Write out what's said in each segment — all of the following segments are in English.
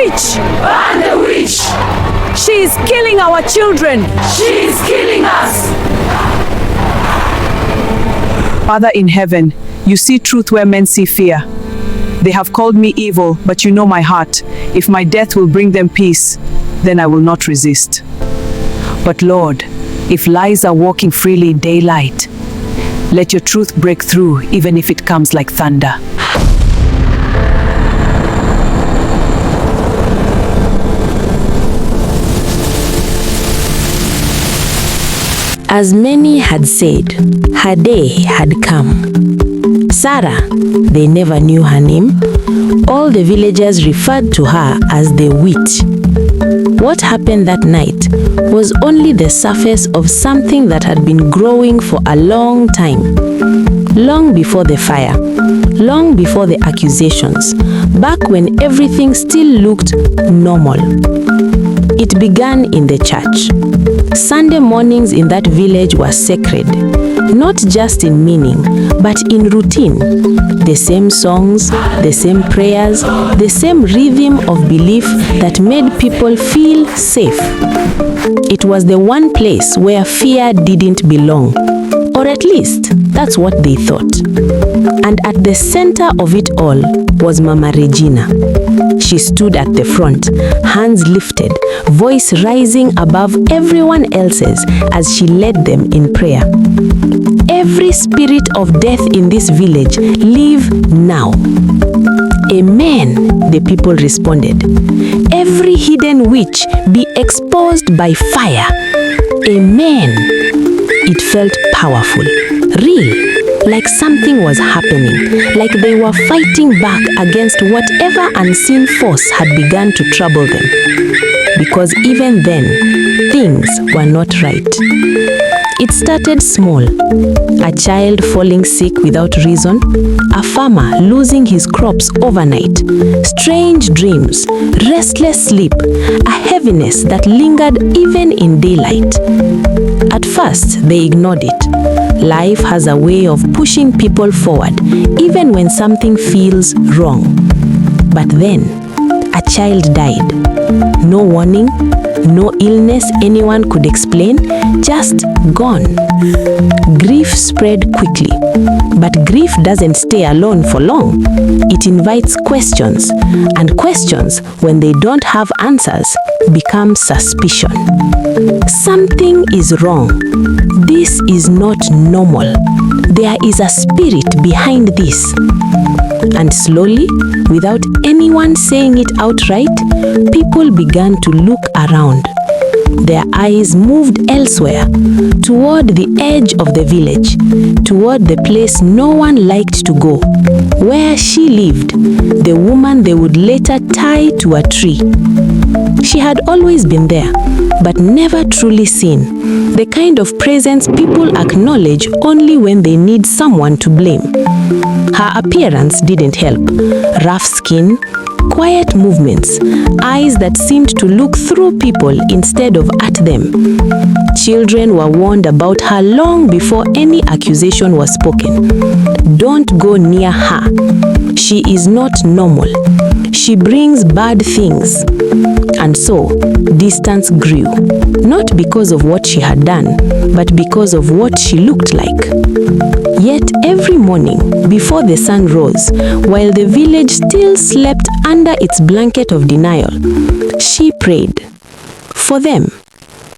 witch! Burn the witch! She is killing our children! She is killing us! Father in heaven, you see truth where men see fear. They have called me evil, but you know my heart. If my death will bring them peace, then I will not resist. But Lord, if lies are walking freely in daylight, let your truth break through, even if it comes like thunder. As many had said, her day had come. Sarah, they never knew her name. All the villagers referred to her as the witch. What happened that night was only the surface of something that had been growing for a long time. Long before the fire, long before the accusations, back when everything still looked normal. It began in the church. Sunday mornings in that village were sacred, not just in meaning, but in routine. The same songs, the same prayers, the same rhythm of belief that made people feel safe. It was the one place where fear didn't belong, or at least that's what they thought. And at the center of it all was Mama Regina. She stood at the front, hands lifted, voice rising above everyone else's as she led them in prayer. Every spirit of death in this village, leave now. Amen, the people responded. Every hidden witch be exposed by fire. Amen. It felt powerful, real. Like something was happening, like they were fighting back against whatever unseen force had begun to trouble them. Because even then, things were not right. It started small. A child falling sick without reason, a farmer losing his crops overnight, strange dreams, restless sleep, a heaviness that lingered even in daylight. At first, they ignored it. Life has a way of pushing people forward, even when something feels wrong. But then, a child died. No warning, no illness anyone could explain, just gone. Grief spread quickly, but grief doesn't stay alone for long. It invites questions, and questions, when they don't have answers, become suspicion. Something is wrong. This is not normal. There is a spirit behind this. And slowly, without anyone saying it outright, people began to look around. Their eyes moved elsewhere, toward the edge of the village, toward the place no one liked to go, where she lived, the woman they would later tie to a tree. She had always been there, but never truly seen, the kind of presence people acknowledge only when they need someone to blame. Her appearance didn't help. Rough skin, quiet movements, eyes that seemed to look through people instead of at them. Children were warned about her long before any accusation was spoken. Don't go near her. She is not normal. She brings bad things. And so, distance grew, not because of what she had done, but because of what she looked like. Yet every morning, before the sun rose, while the village still slept under its blanket of denial, she prayed. For them.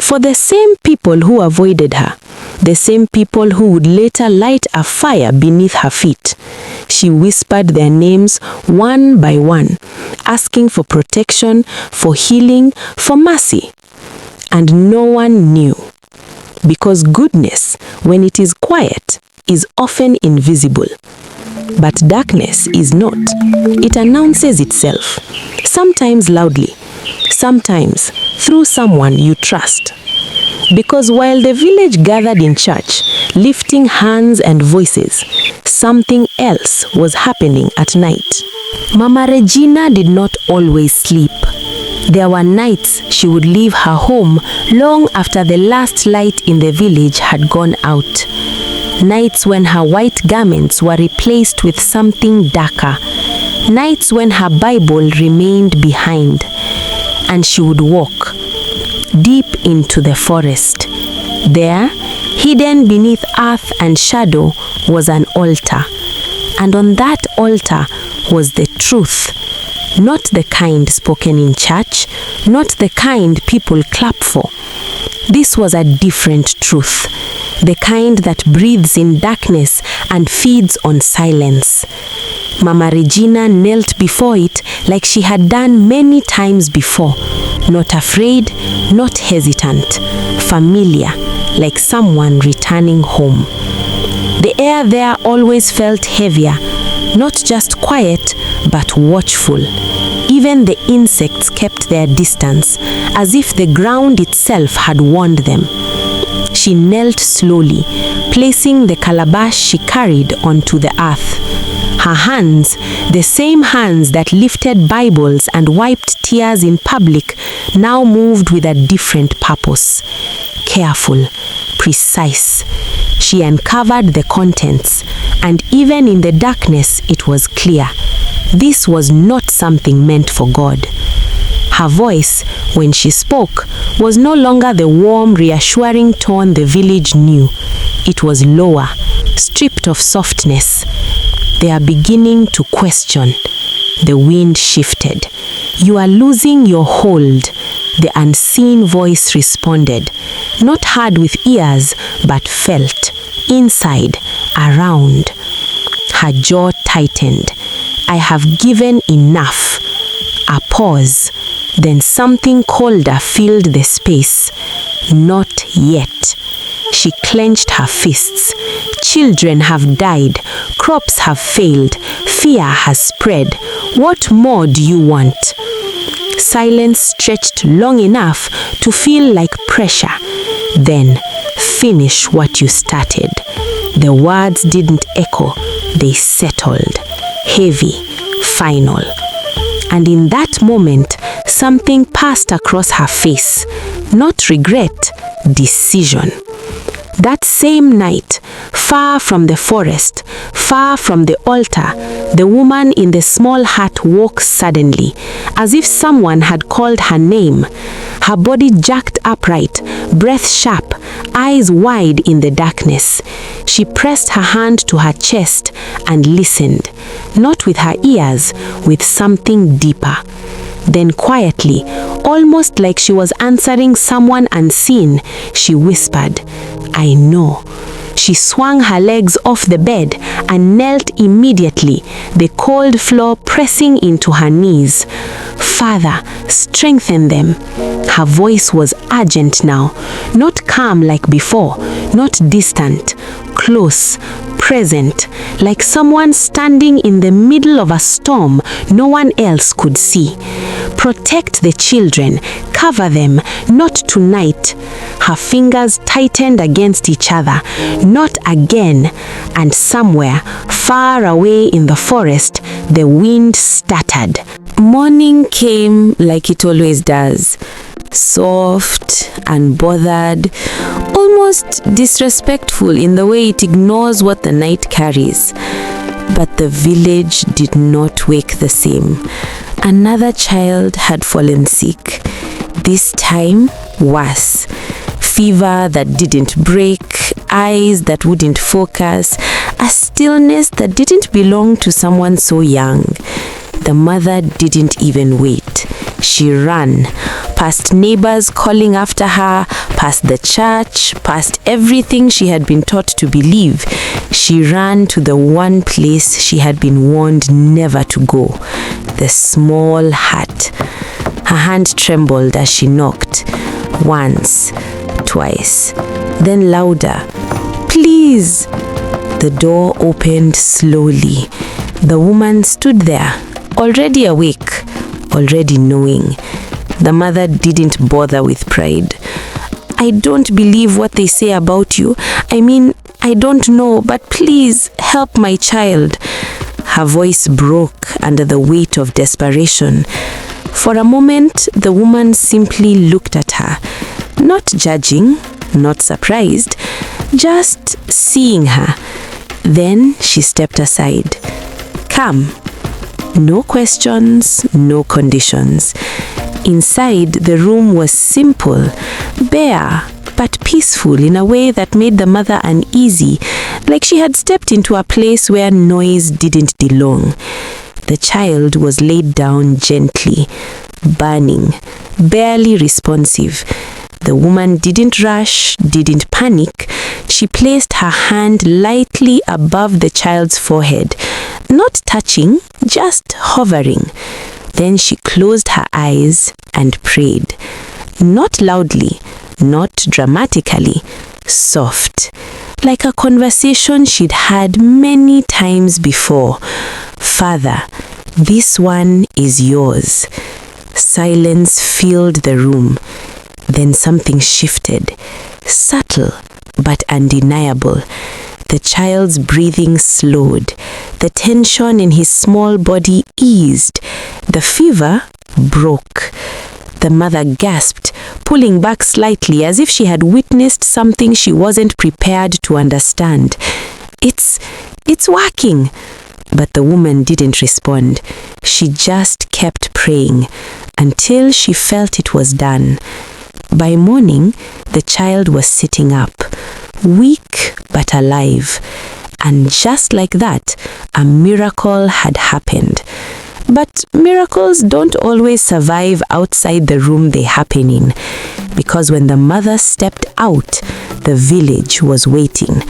For the same people who avoided her. The same people who would later light a fire beneath her feet. She whispered their names one by one, asking for protection, for healing, for mercy. And no one knew. Because goodness, when it is quiet, is often invisible. But darkness is not. It announces itself, sometimes loudly, sometimes through someone you trust. Because while the village gathered in church, lifting hands and voices, something else was happening at night. Mama Regina did not always sleep. There were nights she would leave her home long after the last light in the village had gone out. Nights when her white garments were replaced with something darker. Nights when her Bible remained behind. and she would walk deep into the forest. There, hidden beneath earth and shadow, was an altar. And on that altar was the truth. Not the kind spoken in church, not the kind people clap for. This was a different truth, the kind that breathes in darkness and feeds on silence. Mama Regina knelt before it like she had done many times before, not afraid, not hesitant, familiar, like someone returning home. The air there always felt heavier, not just quiet, but watchful. Even the insects kept their distance, as if the ground itself had warned them. She knelt slowly, placing the calabash she carried onto the earth. Her hands, the same hands that lifted Bibles and wiped tears in public, now moved with a different purpose. Careful, precise. She uncovered the contents, and even in the darkness it was clear. This was not something meant for God. Her voice, when she spoke, was no longer the warm, reassuring tone the village knew. It was lower, stripped of softness. They are beginning to question. The wind shifted. You are losing your hold, the unseen voice responded. Not heard with ears, but felt, inside, around. Her jaw tightened. I have given enough. A pause. Then something colder filled the space. Not yet. She clenched her fists. Children have died. Crops have failed. Fear has spread. What more do you want? Silence stretched long enough to feel like pressure. Then, finish what you started. The words didn't echo. They settled. Heavy. Final. And in that moment, something passed across her face. Not regret, decision. That same night, far from the forest, far from the altar, the woman in the small hut woke suddenly, as if someone had called her name. Her body jerked upright, breath sharp, eyes wide in the darkness. She pressed her hand to her chest and listened, not with her ears, with something deeper. Then quietly, almost like she was answering someone unseen, she whispered, I know. She swung her legs off the bed and knelt immediately, the cold floor pressing into her knees. Father, strengthen them. Her voice was urgent now, not calm like before, not distant, close, present, like someone standing in the middle of a storm no one else could see. Protect the children, cover them, not tonight. Her fingers tightened against each other, not again, and somewhere, far away in the forest, the wind stuttered. Morning came like it always does, soft, unbothered, almost disrespectful in the way it ignores what the night carries. But the village did not wake the same. Another child had fallen sick. This time, worse. Fever that didn't break, eyes that wouldn't focus, a stillness that didn't belong to someone so young. The mother didn't even wait. She ran, past neighbors calling after her, past the church, past everything she had been taught to believe. She ran to the one place she had been warned never to go, the small hut. Her hand trembled as she knocked. Once, twice, then louder. Please! The door opened slowly. The woman stood there, already awake, already knowing. The mother didn't bother with pride. I don't believe what they say about you. I don't know, but please help my child. Her voice broke under the weight of desperation. For a moment, the woman simply looked at her, not judging, not surprised, just seeing her. Then she stepped aside. Come. No questions, no conditions. Inside, the room was simple, bare, but peaceful in a way that made the mother uneasy, like she had stepped into a place where noise didn't belong. The child was laid down gently, burning, barely responsive. The woman didn't rush, didn't panic. She placed her hand lightly above the child's forehead, not touching, just hovering. Then she closed her eyes and prayed. Not loudly, not dramatically, soft, like a conversation she'd had many times before. "Father, this one is yours." Silence filled the room. Then something shifted, subtle but undeniable. The child's breathing slowed. The tension in his small body eased. The fever broke. The mother gasped, pulling back slightly as if she had witnessed something she wasn't prepared to understand. It's working." But the woman didn't respond. She just kept praying until she felt it was done. By morning, the child was sitting up, weak but alive. And just like that, a miracle had happened. But miracles don't always survive outside the room they happen in, because when the mother stepped out, the village was waiting.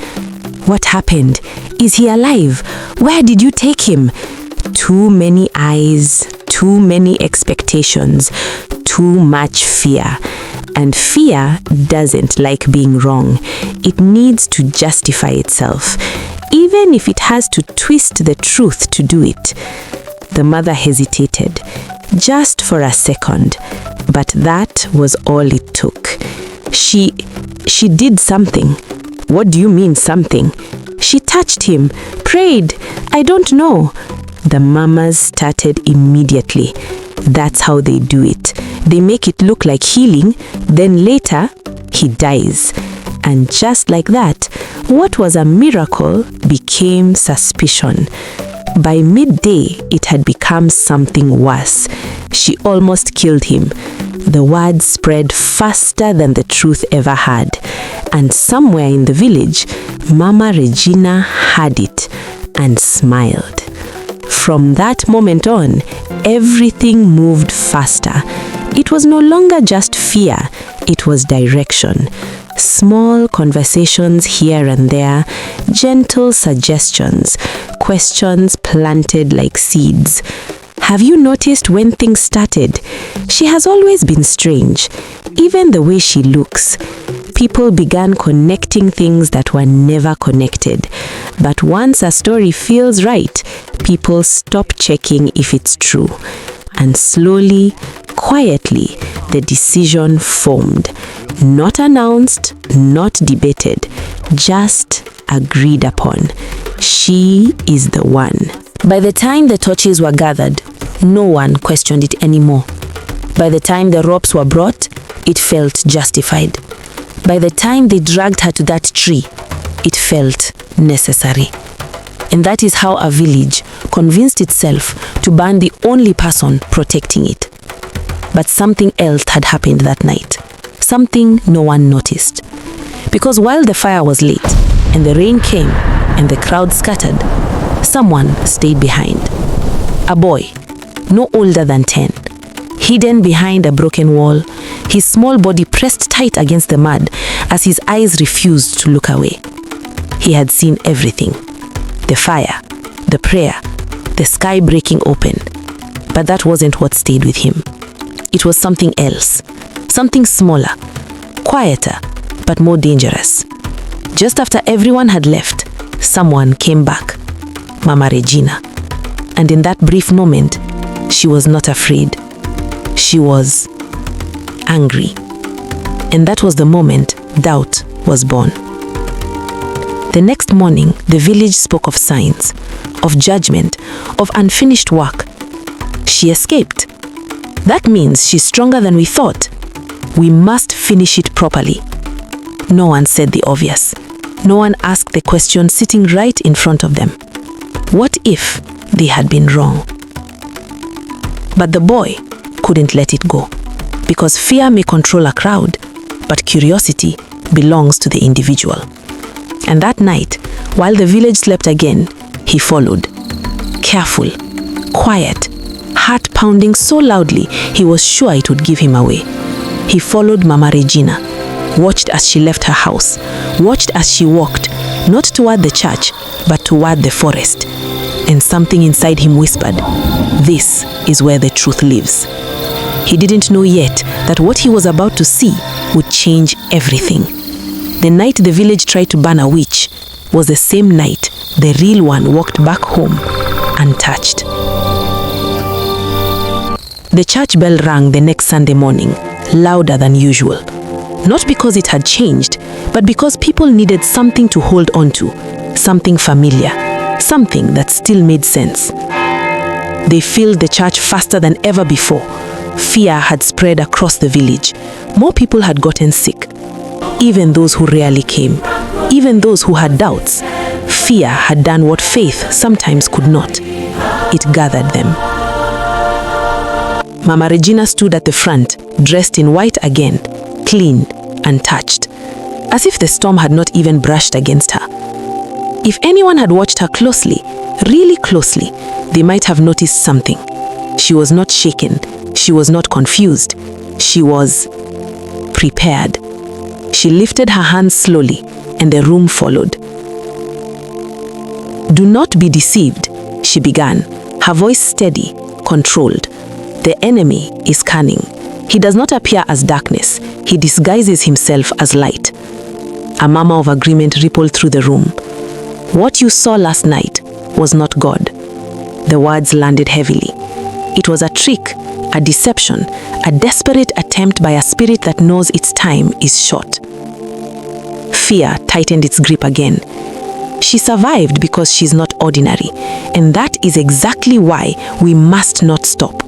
"What happened? Is he alive? Where did you take him?" Too many eyes, too many expectations, too much fear. And fear doesn't like being wrong. It needs to justify itself, even if it has to twist the truth to do it. The mother hesitated, just for a second, but that was all it took. She did something. What do you mean something? She touched him, prayed. I don't know. The mamas started immediately. That's how they do it. They make it look like healing, then later, he dies. And just like that, what was a miracle became suspicion. By midday, it had become something worse. She almost killed him. The word spread faster than the truth ever had. And somewhere in the village, Mama Regina heard it and smiled. From that moment on, everything moved faster. It was no longer just fear, it was direction. Small conversations here and there, gentle suggestions, questions planted like seeds. Have you noticed when things started? She has always been strange, even the way she looks. People began connecting things that were never connected. But once a story feels right, people stop checking if it's true. And slowly, quietly, the decision formed. Not announced, not debated, just agreed upon. She is the one. By the time the torches were gathered, no one questioned it anymore. By the time the ropes were brought, it felt justified. By the time they dragged her to that tree, it felt necessary. And that is how a village convinced itself to ban the only person protecting it. But something else had happened that night. Something no one noticed. Because while the fire was lit, and the rain came, and the crowd scattered, someone stayed behind. A boy, no older than 10, hidden behind a broken wall, his small body pressed tight against the mud as his eyes refused to look away. He had seen everything. The fire, the prayer, the sky breaking open. But that wasn't what stayed with him. It was something else. Something smaller, quieter, but more dangerous. Just after everyone had left, someone came back. Mama Regina. And in that brief moment, she was not afraid. She was angry. And that was the moment doubt was born. The next morning, the village spoke of signs, of judgment, of unfinished work. She escaped. That means she's stronger than we thought. We must finish it properly. No one said the obvious. No one asked the question sitting right in front of them. What if they had been wrong? But the boy couldn't let it go. because fear may control a crowd, but curiosity belongs to the individual. And that night, while the village slept again, he followed. Careful, quiet, heart pounding so loudly he was sure it would give him away. He followed Mama Regina, watched as she left her house, watched as she walked, not toward the church, but toward the forest. And something inside him whispered, "This is where the truth lives." He didn't know yet that what he was about to see would change everything. The night the village tried to ban a witch was the same night the real one walked back home untouched. The church bell rang the next Sunday morning, louder than usual. Not because it had changed, but because people needed something to hold on to, something familiar, something that still made sense. They filled the church faster than ever before. Fear had spread across the village. More people had gotten sick. Even those who rarely came, even those who had doubts. Fear had done what faith sometimes could not. It gathered them. Mama Regina stood at the front, dressed in white again, clean, untouched, as if the storm had not even brushed against her. If anyone had watched her closely, really closely, they might have noticed something. She was not shaken. She was not confused. She was prepared. She lifted her hands slowly, and the room followed. "Do not be deceived," she began, her voice steady, controlled. "The enemy is cunning. He does not appear as darkness. He disguises himself as light." A murmur of agreement rippled through the room. "What you saw last night was not God." The words landed heavily. It was a trick, a deception, a desperate attempt by a spirit that knows its time is short. Fear tightened its grip again. She survived because she's not ordinary, and that is exactly why we must not stop.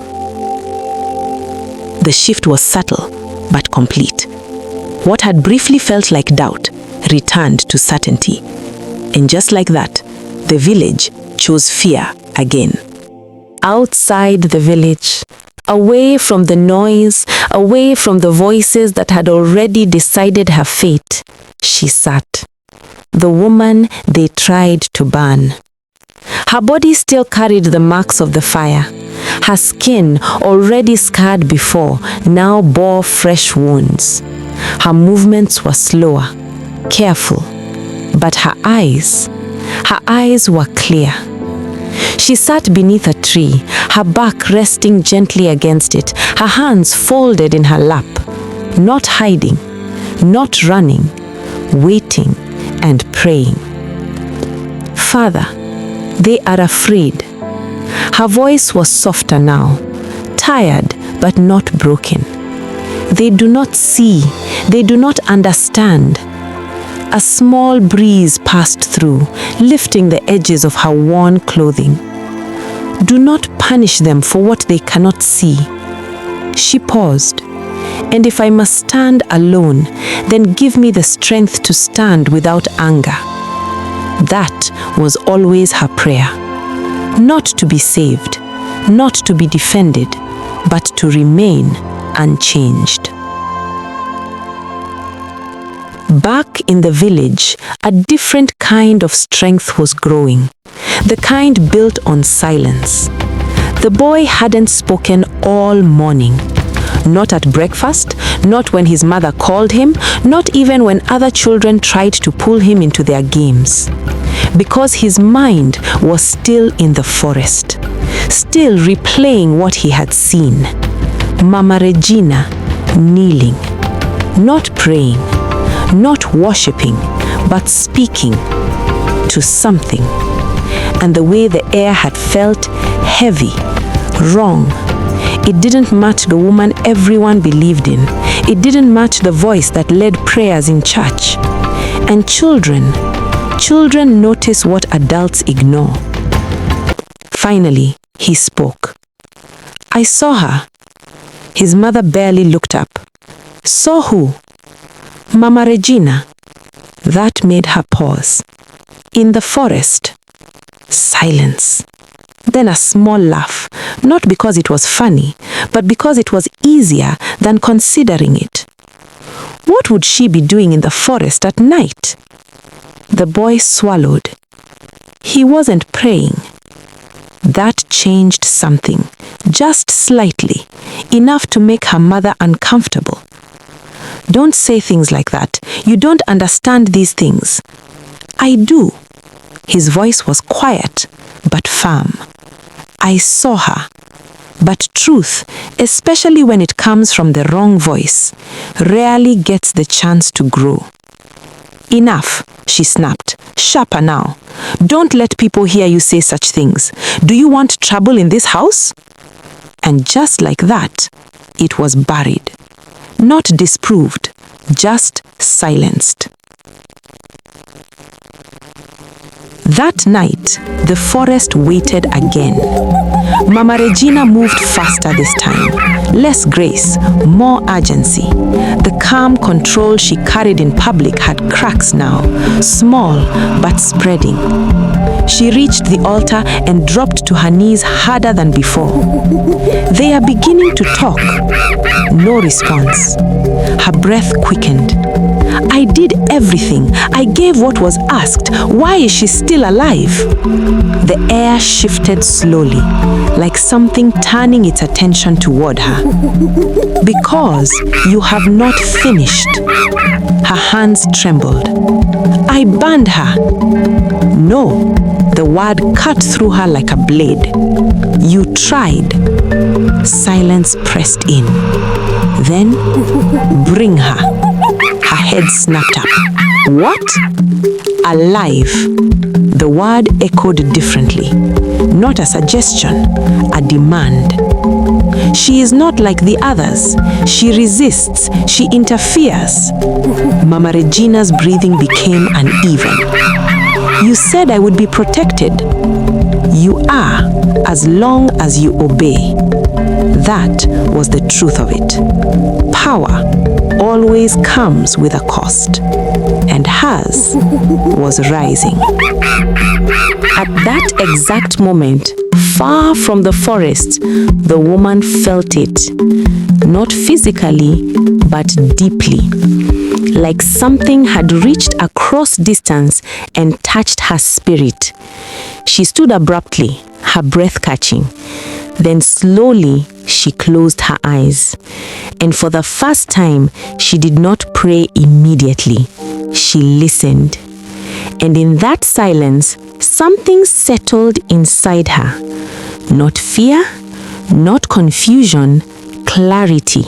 The shift was subtle, but complete. What had briefly felt like doubt returned to certainty. And just like that, the village chose fear again. Outside the village, away from the noise, away from the voices that had already decided her fate, she sat. The woman they tried to burn. Her body still carried the marks of the fire. Her skin, already scarred before, now bore fresh wounds. Her movements were slower, careful, but her eyes were clear. She sat beneath a tree, her back resting gently against it, her hands folded in her lap, not hiding, not running, waiting and praying. "Father, they are afraid." Her voice was softer now, tired but not broken. "They do not see, they do not understand." A small breeze passed through, lifting the edges of her worn clothing. "Do not punish them for what they cannot see." She paused. "And if I must stand alone, then give me the strength to stand without anger." That was always her prayer. Not to be saved, not to be defended, but to remain unchanged. Back in the village, a different kind of strength was growing, the kind built on silence. The boy hadn't spoken all morning. Not at breakfast, not when his mother called him, not even when other children tried to pull him into their games. Because his mind was still in the forest, still replaying what he had seen. Mama Regina kneeling, not praying, not worshipping, but speaking to something. And the way the air had felt heavy, wrong. It didn't match the woman everyone believed in. It didn't match the voice that led prayers in church. And children notice what adults ignore. Finally, he spoke. "I saw her." His mother barely looked up. "Saw who?" "Mama Regina." That made her pause. "In the forest." Silence. Then a small laugh, not because it was funny, but because it was easier than considering it. What would she be doing in the forest at night? The boy swallowed. He wasn't praying. That changed something, just slightly, enough to make her mother uncomfortable. Don't say things like that. You don't understand these things. I do. His voice was quiet, but firm. I saw her. But truth, especially when it comes from the wrong voice, rarely gets the chance to grow. Enough, she snapped. Sharper now. Don't let people hear you say such things. Do you want trouble in this house? And just like that, it was buried. Not disproved, just silenced. That night, the forest waited again. Mama Regina moved faster this time. Less grace, more urgency. The calm control she carried in public had cracks now, small but spreading. She reached the altar and dropped to her knees harder than before. They are beginning to talk. No response. Her breath quickened. I did everything. I gave what was asked. Why is she still alive? The air shifted slowly, like something turning its attention toward her. Because you have not finished. Her hands trembled. I burned her. No, the word cut through her like a blade. You tried. Silence pressed in. Then, bring her. Her head snapped up. What? Alive. The word echoed differently. Not a suggestion, a demand. She is not like the others. She resists. She interferes. Mama Regina's breathing became uneven. You said I would be protected. You are, as long as you obey. That was the truth of it. Power always comes with a cost, and hers was rising. At that exact moment, far from the forest, the woman felt it, not physically, but deeply, like something had reached across distance and touched her spirit. She stood abruptly, her breath catching. Then slowly, she closed her eyes. And for the first time, she did not pray immediately. She listened. And in that silence, something settled inside her. Not fear, not confusion, clarity.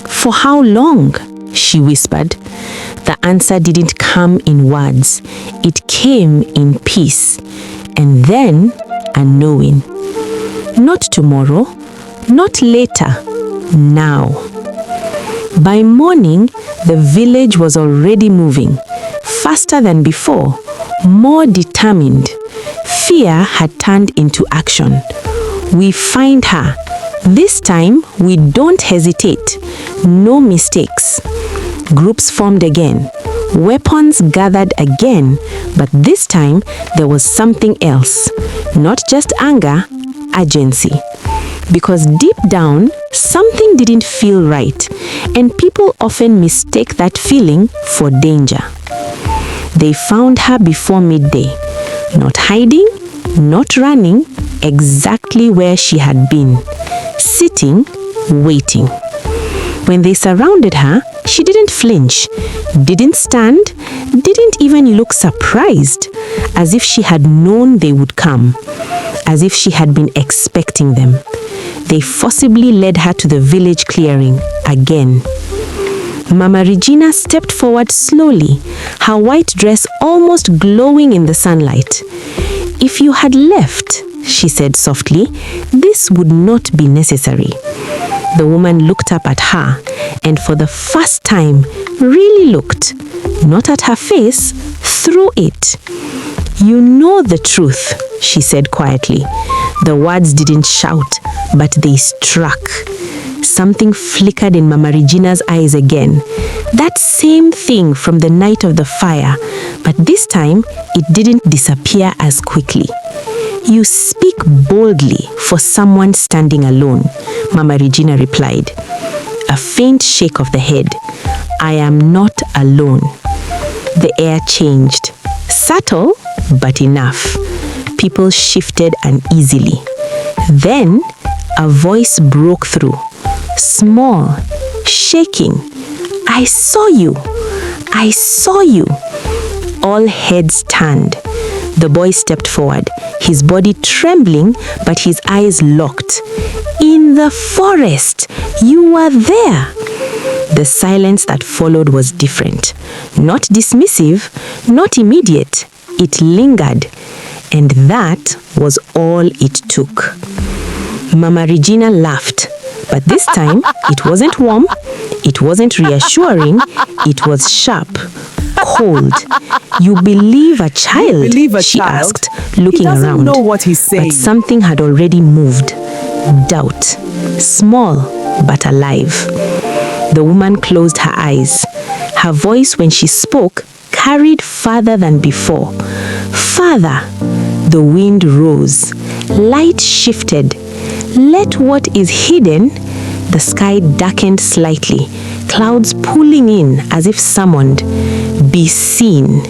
For how long? She whispered. The answer didn't come in words. It came in peace. And then a knowing. Not tomorrow, not later, now. By morning, the village was already moving, faster than before, more determined. Fear had turned into action. We find her. This time, we don't hesitate. No mistakes. Groups formed again. Weapons gathered again, but this time there was something else. Not just anger, urgency. Because deep down, something didn't feel right, and people often mistake that feeling for danger. They found her before midday, not hiding, not running, exactly where she had been, sitting, waiting. When they surrounded her, she didn't flinch, didn't stand, didn't even look surprised, as if she had known they would come, as if she had been expecting them. They forcibly led her to the village clearing again. Mama Regina stepped forward slowly, her white dress almost glowing in the sunlight. If you had left, she said softly, this would not be necessary. The woman looked up at her, and for the first time, really looked, not at her face, through it. You know the truth, she said quietly. The words didn't shout, but they struck. Something flickered in Mama Regina's eyes again. That same thing from the night of the fire, but this time it didn't disappear as quickly. You speak boldly for someone standing alone, Mama Regina replied. A a faint shake of the head. I am not alone. The air changed. Subtle, but enough. People shifted uneasily. Then, a voice broke through. Small, shaking. I saw you. I saw you. All heads turned. The boy stepped forward, his body trembling, but his eyes locked. In the forest, you were there. The silence that followed was different. Not dismissive, not immediate. It lingered. And that was all it took. Mama Regina laughed. But this time, it wasn't warm, it wasn't reassuring, it was sharp, cold. You believe a child? She asked, looking around. He doesn't know what he's saying. But something had already moved. Doubt. Small, but alive. The woman closed her eyes. Her voice, when she spoke, carried farther than before. Farther. The wind rose. Light shifted. Let what is hidden. The sky darkened slightly, clouds pulling in as if summoned, be seen.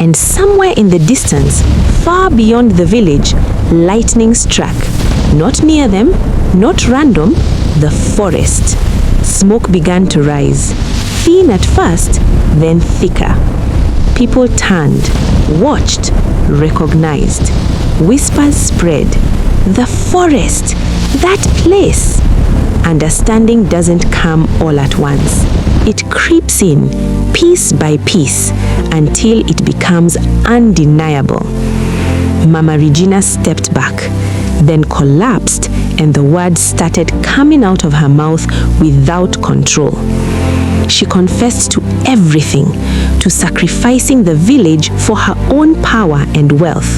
And somewhere in the distance, far beyond the village, lightning struck. Not near them, not random, the forest. Smoke began to rise, thin at first, then thicker. People turned, watched, recognized. Whispers spread. The forest, that place. Understanding doesn't come all at once. It creeps in, piece by piece, until it becomes undeniable. Mama Regina stepped back, then collapsed, and the words started coming out of her mouth without control. She confessed to everything, to sacrificing the village for her own power and wealth,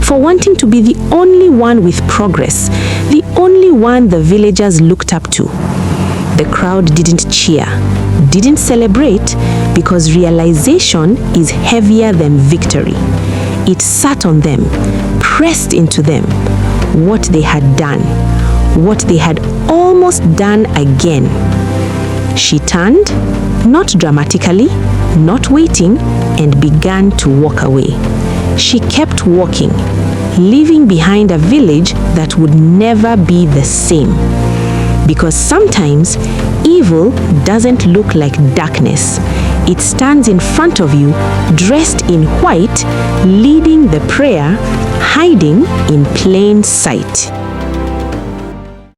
for wanting to be the only one with progress, the only one the villagers looked up to. The crowd didn't cheer, didn't celebrate, because realization is heavier than victory. It sat on them, pressed into them, what they had done, what they had almost done again. She turned, not dramatically, not waiting, and began to walk away. She kept walking, leaving behind a village that would never be the same. Because sometimes evil doesn't look like darkness. It stands in front of you, dressed in white, leading the prayer, hiding in plain sight.